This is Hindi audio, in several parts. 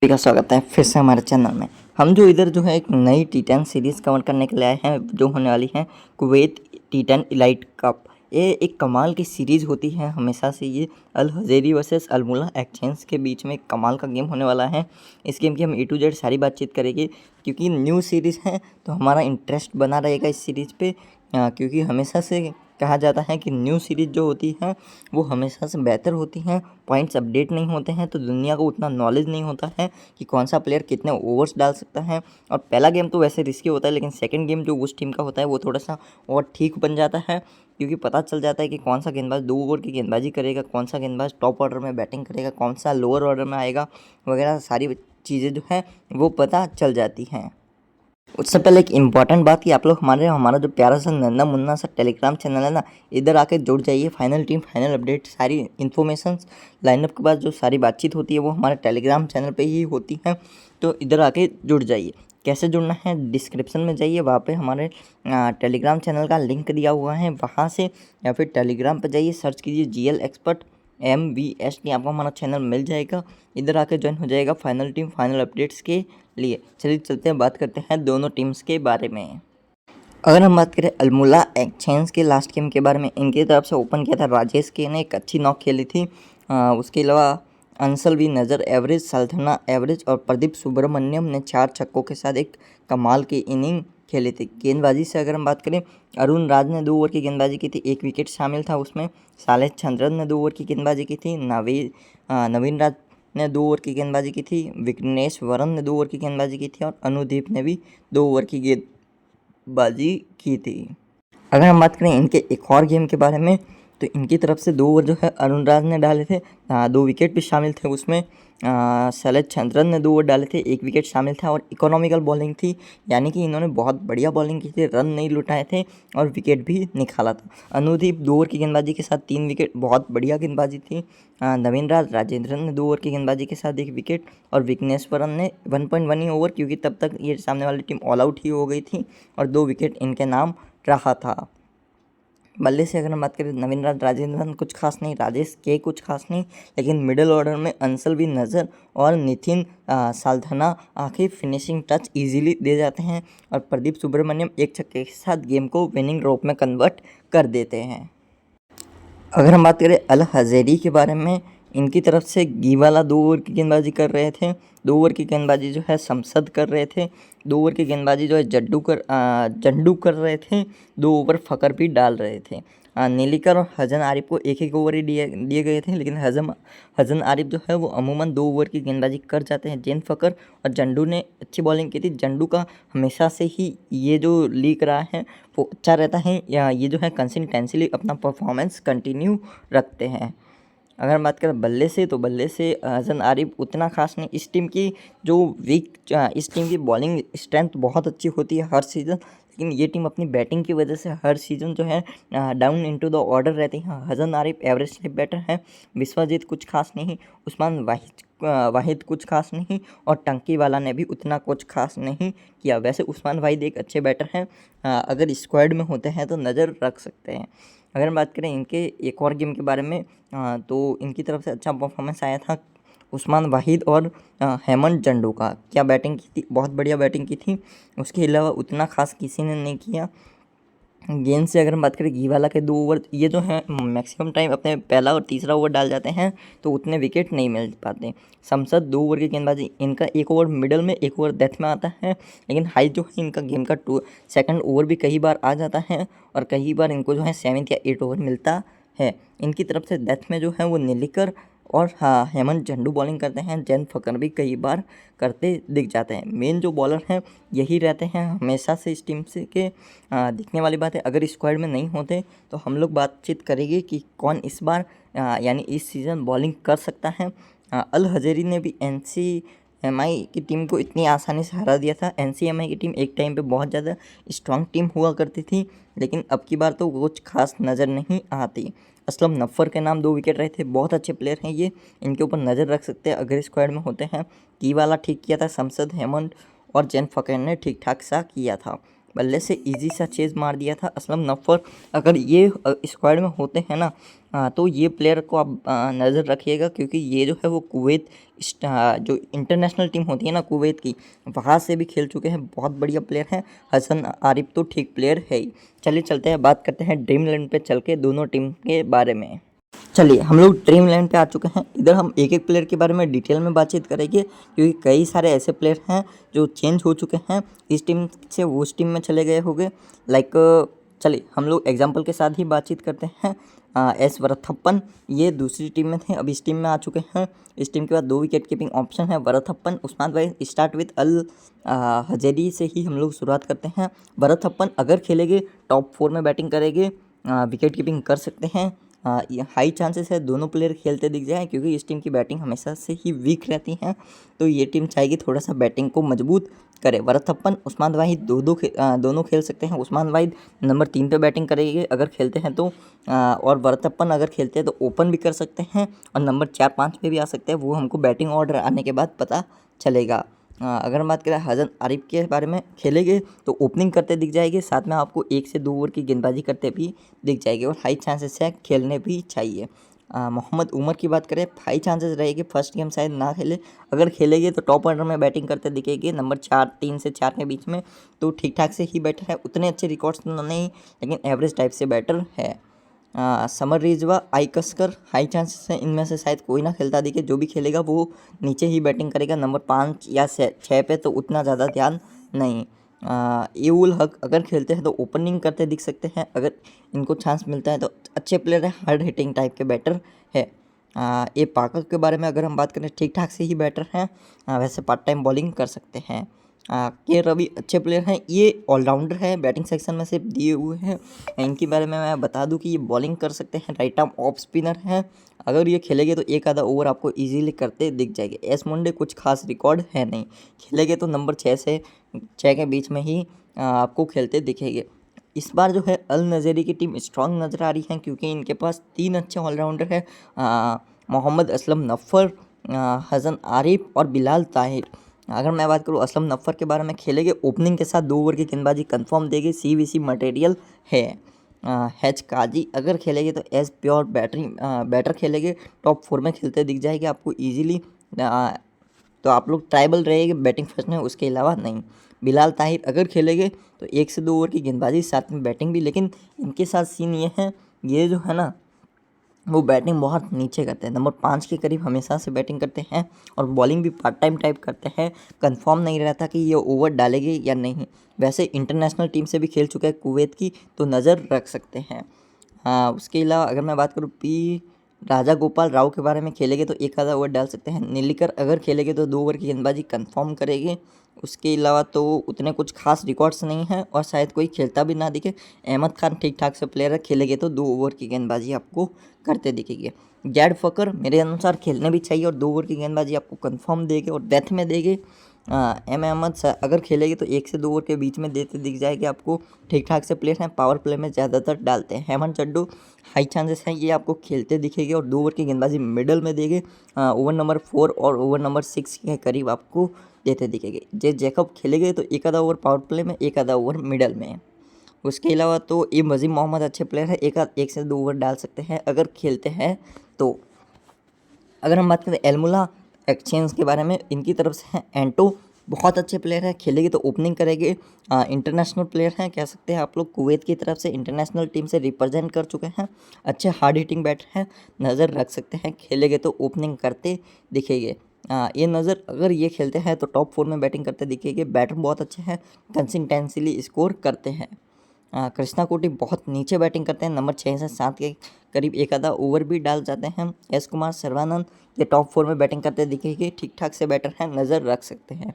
सभी का स्वागत है फिर से हमारे चैनल में। हम जो इधर जो है एक नई टी10 सीरीज़ कवर करने के लिए आए हैं जो होने वाली है कुवैत टी10 इलाइट कप। ये एक कमाल की सीरीज़ होती है हमेशा से। ये अल हज़ेरी वर्सेस अल-मुल्ला एक्सचेंज के बीच में एक कमाल का गेम होने वाला है। इस गेम की हम ए टू जेड सारी बातचीत करेंगे क्योंकि न्यू सीरीज़ है तो हमारा इंटरेस्ट बना रहेगा इस सीरीज़ पे। क्योंकि हमेशा से कहा जाता है कि न्यू सीरीज़ जो होती है वो हमेशा से बेहतर होती हैं। पॉइंट्स अपडेट नहीं होते हैं तो दुनिया को उतना नॉलेज नहीं होता है कि कौन सा प्लेयर कितने ओवर्स डाल सकता है। और पहला गेम तो वैसे रिस्की होता है लेकिन सेकंड गेम जो उस टीम का होता है वो थोड़ा सा और ठीक बन जाता है क्योंकि पता चल जाता है कि कौन सा गेंदबाज 2 ओवर की गेंदबाजी करेगा, कौन सा गेंदबाज टॉप ऑर्डर में बैटिंग करेगा, कौन सा लोअर ऑर्डर में आएगा वगैरह सारी चीज़ें जो हैं वो पता चल जाती हैं। उससे पहले एक इम्पॉर्टेंट बात कि आप लोग हमारा जो प्यारा सा नन्ना मुन्ना सा टेलीग्राम चैनल है ना, इधर आके जुड़ जाइए। फाइनल टीम, फाइनल अपडेट, सारी इन्फॉर्मेशंस, लाइनअप के बाद जो सारी बातचीत होती है वो हमारे टेलीग्राम चैनल पे ही होती है। तो इधर आके जुड़ जाइए। कैसे जुड़ना है, डिस्क्रिप्शन में जाइए, वहाँ पे हमारे टेलीग्राम चैनल का लिंक दिया हुआ है, वहाँ से या फिर टेलीग्राम पर जाइए, सर्च कीजिए GL एक्सपर्ट MVST, आपको हमारा चैनल मिल जाएगा। इधर आके ज्वाइन हो जाएगा फाइनल टीम, फाइनल अपडेट्स के लिए। चलिए चलते हैं, बात करते हैं दोनों टीम्स के बारे में। अगर हम बात करें अल-मुल्ला एक्सचेंज के लास्ट गेम के बारे में, इनकी तरफ से ओपन किया था राजेश के ने, एक अच्छी नॉक खेली थी। उसके अलावा अंसल वी नज़र एवरेज, सल्थना एवरेज और प्रदीप सुब्रमण्यम ने 4 छक्कों के साथ एक कमाल की इनिंग खेली थी। गेंदबाजी से अगर हम बात करें, अरुण राज ने 2 ओवर की गेंदबाजी की थी, 1 विकेट शामिल था उसमें। सालेह चंद्रन ने 2 ओवर की गेंदबाजी की थी। नवीन राज ने 2 ओवर की गेंदबाजी की थी। विघ्नेश वरन ने 2 ओवर की गेंदबाजी की थी और अनुदीप ने भी 2 ओवर की गेंदबाजी की थी। अगर हम बात करें इनके एक और गेम के बारे में, तो इनकी तरफ से 2 ओवर जो है अरुण राज ने डाले थे, 2 विकेट भी शामिल थे उसमें। शैलेश चंद्रन ने 2 ओवर डाले थे, 1 विकेट शामिल था और इकोनॉमिकल बॉलिंग थी, यानी कि इन्होंने बहुत बढ़िया बॉलिंग की थी, रन नहीं लुटाए थे और विकेट भी निकाला था। अनुदीप 2 ओवर की गेंदबाजी के साथ 3 विकेट, बहुत बढ़िया गेंदबाजी थी। नवीन राजेंद्रन ने 2 ओवर की गेंदबाजी के साथ 1 विकेट और विघ्नेश्वरन ने 1.1 ही ओवर, क्योंकि तब तक ये सामने वाली टीम ऑल आउट ही हो गई थी और 2 विकेट इनके नाम रहा था। बल्ले से अगर हम बात करें, नवीन राजेंद्रन कुछ खास नहीं, राजेश के कुछ खास नहीं, लेकिन मिडिल ऑर्डर में अंसल वी नज़र और नितिन साल्थना आखिर फिनिशिंग टच इजीली दे जाते हैं और प्रदीप सुब्रमण्यम एक छक्के के साथ गेम को विनिंग ड्रॉप में कन्वर्ट कर देते हैं। अगर हम बात करें अल हज़ेरी के बारे में, इनकी तरफ से गीवाला 2 ओवर की गेंदबाजी कर रहे थे, 2 ओवर की गेंदबाजी जो है शमसद कर रहे थे, 2 ओवर की गेंदबाजी जो है जंडू कर रहे थे, 2 ओवर फ़कर भी डाल रहे थे। नीलिकर और हसन आरिफ को एक एक ओवर ही दिए गए थे, लेकिन हसन आरिफ जो है वो अमूमन 2 ओवर की गेंदबाजी कर जाते हैं। जेन फ़कर और जंडू ने अच्छी बॉलिंग की थी। जंडू का हमेशा से ही ये जो लीक रहा है वो अच्छा रहता है, या ये जो है कंसिस्टेंटली अपना परफॉर्मेंस कंटिन्यू रखते हैं। अगर हम बात करें बल्ले से, तो बल्ले से हसन आरिफ उतना खास नहीं। इस टीम की इस टीम की बॉलिंग स्ट्रेंथ बहुत अच्छी होती है हर सीज़न, लेकिन ये टीम अपनी बैटिंग की वजह से हर सीज़न जो है डाउन इनटू द ऑर्डर रहती है। Hasan Arif average type batter है, विश्वजीत कुछ खास नहीं, उस्मान वाहिद कुछ खास नहीं और टंकी वाला ने भी उतना कुछ खास नहीं किया। वैसे उस्मान वाहिद एक अच्छे बैटर हैं, अगर स्क्वाड में होते हैं तो नज़र रख सकते हैं। अगर हम बात करें इनके एक और गेम के बारे में, तो इनकी तरफ से अच्छा परफॉर्मेंस आया था उस्मान वाहिद और हेमंत जंडू का। क्या बैटिंग की थी, बहुत बढ़िया बैटिंग की थी। उसके अलावा उतना खास किसी ने नहीं किया। गेंद से अगर हम बात करें, घीवाला के 2 ओवर, ये जो है मैक्सिमम टाइम अपने पहला और तीसरा ओवर डाल जाते हैं तो उतने विकेट नहीं मिल पाते। शमसद 2 ओवर की गेंदबाजी, इनका 1 ओवर मिडल में, 1 ओवर डेथ में आता है, लेकिन हाई जो है इनका गेम का सेकंड ओवर भी कई बार आ जाता है और कई बार इनको जो है 7 या 8 ओवर मिलता है। इनकी तरफ से डेथ में जो है वो नीलिकर और हाँ हेमंत जंडू बॉलिंग करते हैं। जैन फ़कर भी कई बार करते दिख जाते हैं। मेन जो बॉलर हैं यही रहते हैं हमेशा से इस टीम से के। दिखने वाली बात है, अगर स्क्वाड में नहीं होते तो हम लोग बातचीत करेंगे कि कौन इस बार यानी इस सीज़न बॉलिंग कर सकता है। अल हज़ेरी ने भी NCMI की टीम को इतनी आसानी से हरा दिया था। NCMI की टीम एक टाइम पे बहुत ज़्यादा स्ट्रांग टीम हुआ करती थी, लेकिन अब की बार तो कुछ खास नज़र नहीं आती। असलम नफ़र के नाम 2 विकेट रहे थे, बहुत अच्छे प्लेयर हैं ये, इनके ऊपर नज़र रख सकते हैं अगर स्क्वाड में होते हैं। की वाला ठीक किया था शमसद, हेमंत और जैन फ़कर ने ठीक ठाक सा किया था। बल्ले से इजी सा चेज़ मार दिया था असलम नफ़र। अगर ये स्क्वाड में होते हैं ना तो ये प्लेयर को आप नज़र रखिएगा, क्योंकि ये जो है वो कुवैत जो इंटरनेशनल टीम होती है ना कुवैत की, वहाँ से भी खेल चुके हैं। बहुत बढ़िया प्लेयर हैं। हसन आरिफ तो ठीक प्लेयर है ही। चलिए चलते हैं, बात करते हैं ड्रीम इलेवन पे चल के दोनों टीम के बारे में। चलिए हम लोग ड्रीम इलेवन पे आ चुके हैं। इधर हम एक एक प्लेयर के बारे में डिटेल में बातचीत करेंगे, क्योंकि कई सारे ऐसे प्लेयर हैं जो चेंज हो चुके हैं, इस टीम से उस टीम में चले गए होंगे। चलिए हम लोग एग्जांपल के साथ ही बातचीत करते हैं। एस वरथप्पन ये दूसरी टीम में थे, अब इस टीम में आ चुके हैं। इस टीम के बाद 2 विकेट कीपिंग ऑप्शन है, वरथप्पन उस्मान भाई। स्टार्ट विथ अल हजेरी से ही हम लोग शुरुआत करते हैं। वरथप्पन अगर खेलेंगे टॉप 4 में बैटिंग करेंगे, विकेट कीपिंग कर सकते हैं। ये हाई चांसेस है दोनों प्लेयर खेलते दिख जाए, क्योंकि इस टीम की बैटिंग हमेशा से ही वीक रहती हैं, तो ये टीम चाहेगी थोड़ा सा बैटिंग को मजबूत करे। वरथप्पन उस्मान वाहिद दोनों खेल सकते हैं। उस्मान वाहिद नंबर 3 पे बैटिंग करेंगे अगर खेलते हैं तो, और वरथप्पन अगर खेलते हैं तो ओपन भी कर सकते हैं और नंबर 4-5 पे भी आ सकते हैं। वो हमको बैटिंग ऑर्डर आने के बाद पता चलेगा। अगर हम बात करें हसन आरिफ के बारे में, खेलेंगे तो ओपनिंग करते दिख जाएंगे, साथ में आपको 1 से 2 ओवर की गेंदबाजी करते भी दिख जाएगी और हाई चांसेस है खेलने भी चाहिए। मोहम्मद उमर की बात करें, हाई चांसेस रहेगी फर्स्ट गेम शायद ना खेले, अगर खेलेंगे तो टॉप ऑर्डर में बैटिंग करते दिखेंगे नंबर 3 से 4 के बीच में, तो ठीक ठाक से ही बैटर है। उतने अच्छे रिकॉर्ड्स तो नहीं, लेकिन एवरेज टाइप से बैटर है। समर रिजवा आई कसकर हाई चांसेस है इनमें से शायद कोई ना खेलता दिखे, जो भी खेलेगा वो नीचे ही बैटिंग करेगा नंबर 5 या 6 पे, तो उतना ज़्यादा ध्यान नहीं। ए उल हक अगर खेलते हैं तो ओपनिंग करते दिख सकते हैं, अगर इनको चांस मिलता है तो अच्छे प्लेयर है, हार्ड हिटिंग टाइप के बैटर है। ए पाकर के बारे में अगर हम बात करें, ठीक ठाक से ही बैटर हैं, वैसे पार्ट टाइम बॉलिंग कर सकते हैं। के रवि अच्छे प्लेयर हैं, ये ऑलराउंडर है, बैटिंग सेक्शन में से दिए हुए हैं। इनके बारे में मैं बता दूं कि ये बॉलिंग कर सकते हैं, राइट आर्म ऑफ स्पिनर हैं। अगर ये खेलेंगे तो एक आधा ओवर आपको इजीली करते दिख जाएंगे। एस मुंडे कुछ खास रिकॉर्ड है नहीं, खेलेंगे तो नंबर 6 से 6 के बीच में ही आपको खेलते दिखेंगे। इस बार जो है अल नज़ेरी की टीम स्ट्रांग नज़र आ रही है, क्योंकि इनके पास 3 अच्छे ऑलराउंडर हैं, मोहम्मद असलम नफ़र, हसन आरिफ और बिलाल ताहिर। अगर मैं बात करूँ असलम नफ़र के बारे में, खेलेंगे ओपनिंग के साथ 2 ओवर की गेंदबाजी कंफर्म देगी, CVC मटेरियल है। हैच काजी अगर खेलेंगे तो एज प्योर बैटर खेलेंगे, टॉप 4 में खेलते दिख जाएगी आपको ईजिली। तो आप लोग ट्राइबल रहेंगे बैटिंग फर्स्ट में, उसके अलावा नहीं। बिलाल ताहिर अगर खेलेंगे तो 1 से 2 ओवर की गेंदबाजी, साथ में बैटिंग भी, लेकिन इनके साथ सीन ये है, ये जो है ना वो बैटिंग बहुत नीचे करते हैं, नंबर 5 के करीब हमेशा से बैटिंग करते हैं और बॉलिंग भी पार्ट टाइम टाइप करते हैं। कंफर्म नहीं रहता कि ये ओवर डालेंगे या नहीं। वैसे इंटरनेशनल टीम से भी खेल चुका है कुवैत की, तो नज़र रख सकते हैं। उसके अलावा अगर मैं बात करूँ पी राजा गोपाल राव के बारे में, खेलेंगे तो एक आधा ओवर डाल सकते हैं। नीलिकर अगर खेलेंगे तो 2 ओवर की गेंदबाजी कंफर्म करेंगे। उसके अलावा तो उतने कुछ खास रिकॉर्ड्स नहीं हैं और शायद कोई खेलता भी ना दिखे। अहमद खान ठीक ठाक से प्लेयर है, खेलेंगे तो 2 ओवर की गेंदबाजी आपको करते दिखेगी। जैड फकर मेरे अनुसार खेलने भी चाहिए और 2 ओवर की गेंदबाजी आपको कंफर्म देंगे और डेथ में देंगे। एम अहमद अगर खेलेगी तो 1 से 2 ओवर के बीच में देते दिख जाएगी आपको, ठीक ठाक से प्लेयर हैं, पावर प्ले में ज़्यादातर डालते हैं। हेमंत चड्डू हाई चांसेस हैं, ये आपको खेलते दिखेंगे और 2 ओवर की गेंदबाजी मिडल में देंगे, ओवर नंबर 4 और ओवर नंबर 6 के करीब आपको देते दिखेंगे। जैकब खेलेंगे तो एक आधा ओवर पावर प्ले में, एक आधा ओवर मिडल में। उसके अलावा तो ये वसीम मोहम्मद अच्छे प्लेयर है, 1 से 2 ओवर डाल सकते हैं अगर खेलते हैं तो। अगर हम बात करें एलमुला एक्सचेंज के बारे में, इनकी तरफ से हैं एंटो, बहुत अच्छे प्लेयर है, खेलेंगे तो ओपनिंग करेंगे। इंटरनेशनल प्लेयर हैं, कह सकते हैं आप लोग, कुवैत की तरफ से इंटरनेशनल टीम से रिप्रेजेंट कर चुके हैं, अच्छे हार्ड हिटिंग बैटर हैं, नज़र रख सकते हैं। खेलेंगे तो ओपनिंग करते दिखेंगे। ये नज़र अगर ये खेलते हैं तो टॉप 4 में बैटिंग करते दिखेंगे। बैटर बहुत अच्छे हैं, कंसिस्टेंसीली स्कोर करते हैं। कृष्णा कोटी बहुत नीचे बैटिंग करते हैं, नंबर 6 से 7 के करीब एक आधा ओवर भी डाल जाते हैं। एस कुमार सर्वानंद ये टॉप 4 में बैटिंग करते दिखेंगे, ठीक ठाक से बैटर हैं, नज़र रख सकते हैं।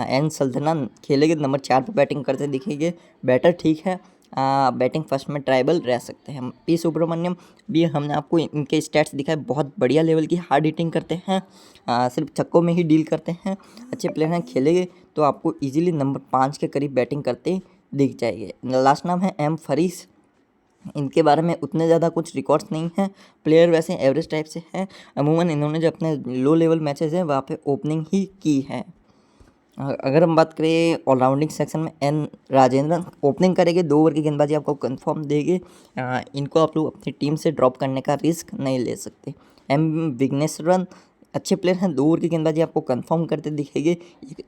एन सल्धना खेलेंगे नंबर 4 पे बैटिंग करते दिखेंगे, बैटर ठीक है, बैटिंग फर्स्ट में ट्राइबल रह सकते हैं। पी सुब्रमण्यम भी हमने आपको इनके स्टैट्स दिखाए, बहुत बढ़िया लेवल की हार्ड हिटिंग करते हैं, सिर्फ छक्कों में ही डील करते हैं, अच्छे प्लेयर हैं, खेलेंगे तो आपको ईजिली नंबर 5 के करीब बैटिंग करते दिख जाएंगे। लास्ट नाम है एम फरीस, इनके बारे में उतने ज़्यादा कुछ रिकॉर्ड्स नहीं हैं, प्लेयर वैसे एवरेज टाइप से हैं, अमूमन इन्होंने जो अपने लो लेवल मैचेस हैं वहाँ पे ओपनिंग ही की है। अगर हम बात करें ऑलराउंडिंग सेक्शन में, एन राजेंद्रन ओपनिंग करेंगे, 2 ओवर की गेंदबाजी आपको कंफर्म देंगे। इनको आप लोग अपनी टीम से ड्रॉप करने का रिस्क नहीं ले सकते। एम विघ्नेश्वरन अच्छे प्लेयर हैं, 2 ओवर की गेंदबाजी आपको कंफर्म करते दिखेंगे।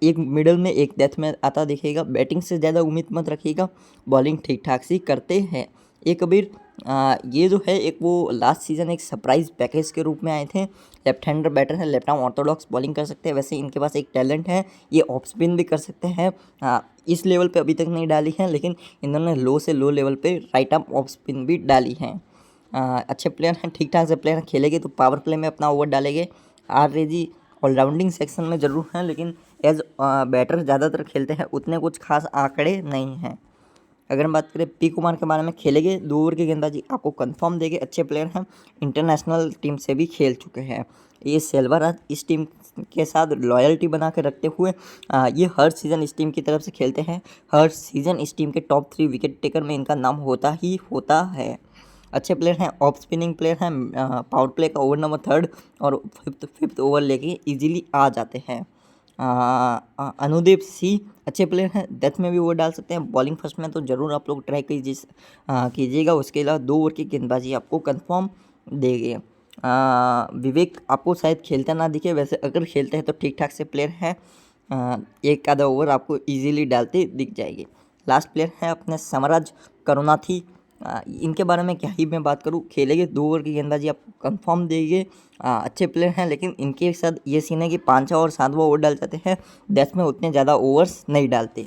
एक मिडल में एक डेथ में आता दिखेगा। बैटिंग से ज़्यादा उम्मीद मत रखिएगा, बॉलिंग ठीक ठाक सी करते हैं। ये कबीर ये जो है एक वो लास्ट सीज़न एक सरप्राइज पैकेज के रूप में आए थे। लेफ्ट हैंडर बैटर है, लेफ्ट आर्म ऑर्थोडॉक्स बॉलिंग कर सकते हैं। वैसे इनके पास एक टैलेंट है, ये ऑफ स्पिन भी कर सकते हैं। इस लेवल पे अभी तक नहीं डाली है, लेकिन इन्होंने लो से लो लेवल पे राइट आर्म ऑफ स्पिन भी डाली है। अच्छे प्लेयर हैं, ठीक ठाक से प्लेयर हैं। खेलेंगे तो पावर प्ले में अपना ओवर डालेंगे। आर रेजी ऑलराउंडिंग सेक्शन में ज़रूर हैं, लेकिन एज बैटर ज़्यादातर खेलते हैं, उतने कुछ खास आंकड़े नहीं हैं। अगर हम बात करें पी कुमार के बारे में, खेलेंगे 2 ओवर की गेंदबाजी आपको कंफर्म देंगे। अच्छे प्लेयर हैं, इंटरनेशनल टीम से भी खेल चुके हैं। ये सेल्वराज इस टीम के साथ लॉयल्टी बना के रखते हुए ये हर सीज़न इस टीम की तरफ से खेलते हैं। हर सीज़न इस टीम के टॉप 3 विकेट टेकर में इनका नाम होता ही होता है। अच्छे प्लेयर हैं, ऑफ स्पिनिंग प्लेयर हैं। पावर प्ले का ओवर नंबर 3rd और फिफ्थ ओवर लेके इजीली आ जाते हैं। अनुदीप सी अच्छे प्लेयर हैं, डेथ में भी ओवर डाल सकते हैं। बॉलिंग फर्स्ट में तो ज़रूर आप लोग ट्राई कीजिएगा। उसके अलावा 2 ओवर की गेंदबाजी आपको कंफर्म देंगे। विवेक आपको शायद खेलता ना दिखे, वैसे अगर खेलते हैं तो ठीक ठाक से प्लेयर हैं। एक आधा ओवर आपको इजीली डालते दिख जाएगी। लास्ट प्लेयर हैं अपने समराज करुणाथी। इनके बारे में क्या ही मैं बात करूँ, खेलेंगे 2 ओवर की गेंदबाजी आपको कंफर्म देंगे। अच्छे प्लेयर हैं, लेकिन इनके साथ ये सीन है कि 5वां और 7वां ओवर डाल जाते हैं, डेथ में उतने ज़्यादा ओवर्स नहीं डालते।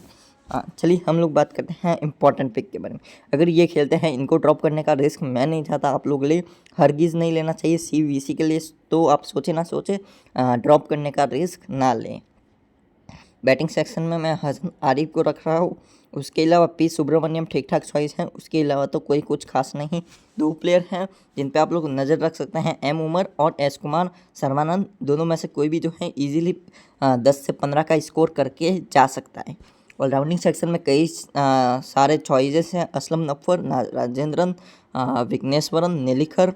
चलिए हम लोग बात करते हैं इंपॉर्टेंट पिक के बारे में। अगर ये खेलते हैं, इनको ड्रॉप करने का रिस्क मैं नहीं चाहता आप लोग ले, हरगिज़ नहीं लेना चाहिए। CVC के लिए तो आप सोचे ना सोचे, ड्रॉप करने का रिस्क ना लें। बैटिंग सेक्शन में मैं हसन आरिफ को रख रहा हूँ। उसके अलावा पी सुब्रमण्यम ठीक ठाक चॉइस है। उसके अलावा तो कोई कुछ खास नहीं। 2 प्लेयर हैं जिन पे आप लोग नज़र रख सकते हैं, एम उमर और एस कुमार सर्वानंद। दोनों में से कोई भी जो है इजीली 10 से 15 का स्कोर करके जा सकता है। ऑलराउंडिंग सेक्शन में कई सारे चॉइसेस हैं। असलम नफ़र, राजेंद्रन, विघ्नेश्वरन, नीलिखर,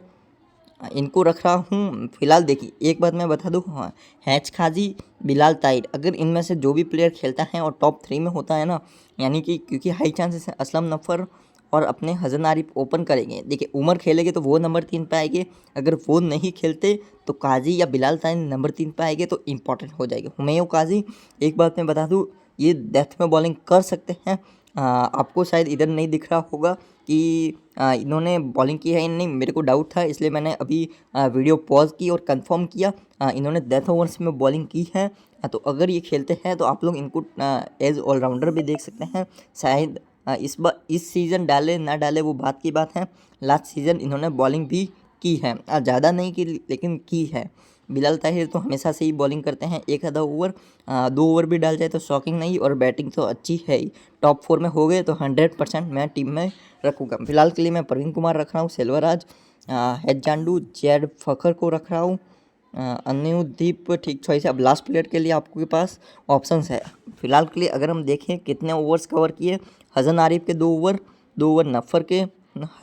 इनको रख रहा हूँ। फिलहाल देखिए एक बात मैं बता दूँ, हाँ, हैच खाजी, बिलाल ताहिर, अगर इनमें से जो भी प्लेयर खेलता है और टॉप 3 में होता है ना, यानी कि क्योंकि हाई चांसेस है असलम नफ़र और अपने हसन आरिफ ओपन करेंगे। देखिए उमर खेलेंगे तो वो नंबर 3 पे आएंगे, अगर वो नहीं खेलते तो काजी या बिलाल ताहिर नंबर 3 पे आएंगे तो इंपॉर्टेंट हो जाएगा। हुमैयूं काजी, एक बात मैं बता दूँ, ये डेथ में बॉलिंग कर सकते हैं। आपको शायद इधर नहीं दिख रहा होगा कि इन्होंने बॉलिंग की है या नहीं, मेरे को डाउट था, इसलिए मैंने अभी वीडियो पॉज की और कंफर्म किया। इन्होंने डेथ ओवर्स में बॉलिंग की है। तो अगर ये खेलते हैं तो आप लोग इनको एज ऑलराउंडर भी देख सकते हैं। शायद इस सीज़न डाले ना डाले वो बात की बात है। लास्ट सीज़न इन्होंने बॉलिंग भी की है, ज़्यादा नहीं की लेकिन की है। बिलाल ताहिर तो हमेशा से ही बॉलिंग करते हैं, एक आधा ओवर 2 ओवर भी डाल जाए तो शॉकिंग नहीं, और बैटिंग तो अच्छी है ही। टॉप 4 में हो गए तो 100% मैं टीम में रखूँगा। फिलहाल के लिए मैं प्रवीण कुमार रख रहा हूँ, सेल्वराज, हैज जांडू, जेड फखर को रख रहा हूँ। अनुदीप ठीक चॉइस है। अब लास्ट प्लेयर के लिए आपके पास ऑप्शंस है। फिलहाल के लिए अगर हम देखें कितने ओवर्स कवर किए, हसन आरिफ के 2 ओवर, 2 ओवर नफ़र के,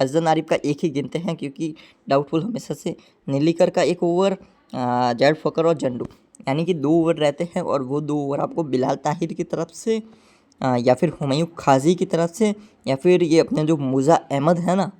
हसन आरिफ का एक ही गिनते हैं क्योंकि डाउटफुल हमेशा से, नीलिकर का 1 ओवर, जेड फकर और जंडू, यानी कि 2 ओवर रहते हैं। और वो 2 ओवर आपको बिलाल ताहिर की तरफ से या फिर हुमायूं खाजी की तरफ से, या फिर ये अपने जो मुर्जा अहमद है ना,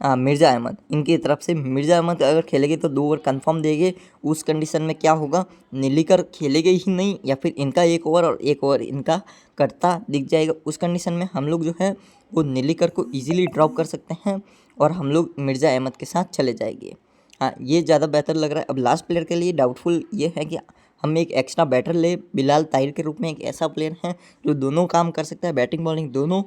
मिर्ज़ा अहमद, इनकी तरफ से। मिर्ज़ा अहमद अगर खेलेंगे तो 2 ओवर कंफर्म देंगे। उस कंडीशन में क्या होगा, नीलिकर खेलेंगे ही नहीं, या फिर इनका 1 ओवर और 1 ओवर इनका करता दिख जाएगा। उस कंडीशन में हम लोग जो है वो नीलिकर को ईजिली ड्रॉप कर सकते हैं और हम लोग मिर्ज़ा अहमद के साथ चले जाएंगे। हाँ, ये ज़्यादा बेहतर लग रहा है। अब लास्ट प्लेयर के लिए डाउटफुल ये है कि हम एक एक्स्ट्रा बैटर ले, बिलाल ताहिर के रूप में एक ऐसा प्लेयर है जो दोनों काम कर सकता है, बैटिंग बॉलिंग दोनों।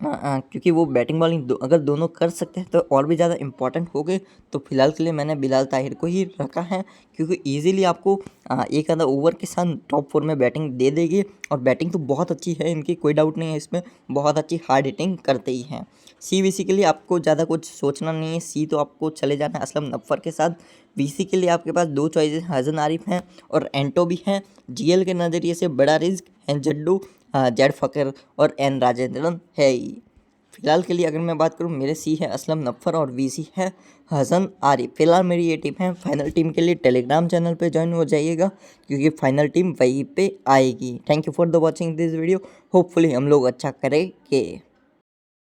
क्योंकि वो बैटिंग बॉलिंग अगर दोनों कर सकते हैं तो और भी ज़्यादा इंपॉर्टेंट हो गए। तो फिलहाल के लिए मैंने बिलाल ताहिर को ही रखा है, क्योंकि ईजिली आपको एक आधा ओवर के साथ टॉप 4 में बैटिंग दे देगी। और बैटिंग तो बहुत अच्छी है इनकी, कोई डाउट नहीं है इसमें, बहुत अच्छी हार्ड हिटिंग करते ही हैं। CVC के लिए आपको ज़्यादा कुछ सोचना नहीं है, सी तो आपको चले जाना है असलम नफ़र के साथ। VC के लिए आपके पास 2 चॉइसेस हसन आरिफ हैं और एंटो भी हैं। GL के नज़रिए से बड़ा रिस्क है जड्डू, जेड फकर और एन राजेंद्रन है ही। फ़िलहाल के लिए अगर मैं बात करूँ, मेरे सी है असलम नफ़र और वीसी है हसन आरिफ। फ़िलहाल मेरी ये टीम है। फाइनल टीम के लिए टेलीग्राम चैनल पे ज्वाइन हो जाइएगा, क्योंकि फाइनल टीम वहीं पे आएगी। Thank you for the watching this video. Hopefully हम लोग अच्छा करेंगे।